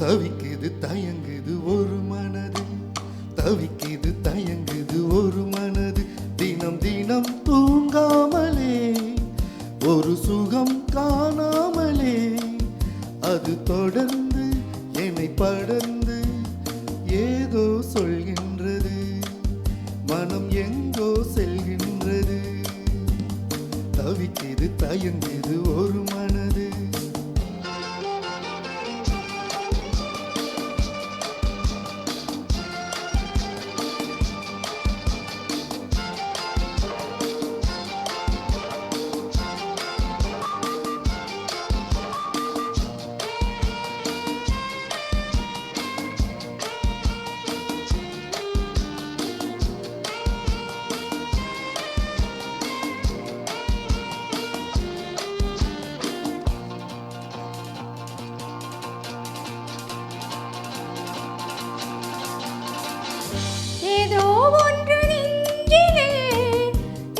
தவிக்குது தயங்குது ஒரு மனது, தவிக்குது தயங்குது ஒரு மனது, தினம் தினம் தூங்காமலே ஒரு சுகம் காணாமலே, அது தொடர்ந்து என்னை படர்ந்து ஏதோ சொல்கின்றது, மனம் எங்கோ செல்கின்றது. தவிக்குது தயங்குது ஒரு மனது. ஏதோ ஒன்று நெஞ்சிலே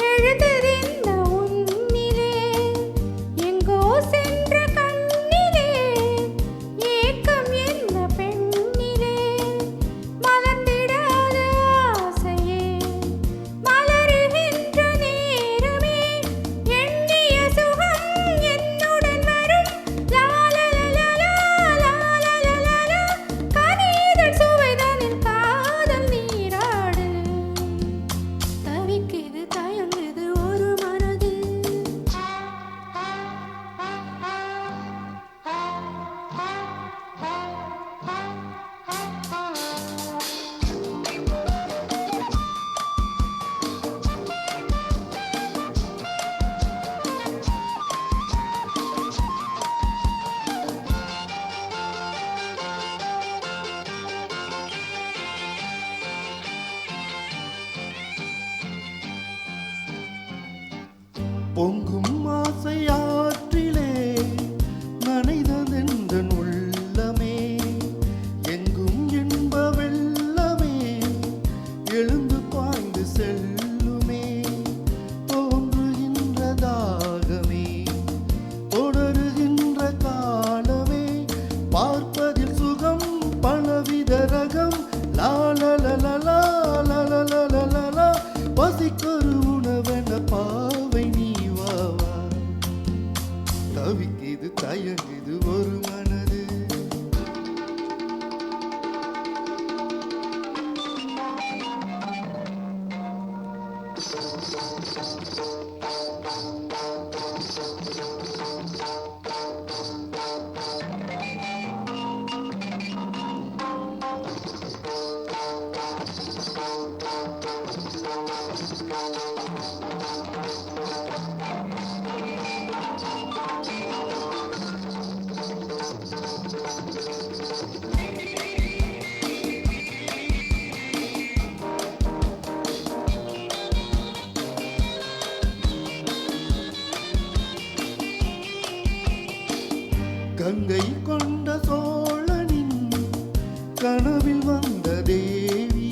எழுந்ததென்ன உன்னிலே, எங்கோ சென்ற கண்ணிலே ஏக்கம் என்ன பெண்ணிலே, மலர்ந்திடாத ஆசையே மலருகின்ற நேரமே, எண்ணிய சுகம் என்னுடன் வரும் லாலலலலா லாலலலலா, கனிதழ் சுவைதனில் காதல் நீராடு. தவிக்குது தயங்குது ஒரு மனது. பொங்கும் ஆசை ஆற்றிலே நனைததெந்தன் உள்ளமே, எங்கும் இன்ப வெள்ளமே எழுந்து பாய்ந்து செல்லுமே, தோன்றுகின்ற தாகமே தொடருகின்ற காலமே, பார்ப்பதில் சுகம் பலவித ரகம் லாலலலலா லாலலலலா, பசிக்கொரு உணவென பாவை நீ வாவா. தவிக்குது தயங்குது ஒரு மனது. கங்கை கொண்ட சோழனின் கனவில் வந்த தேவி,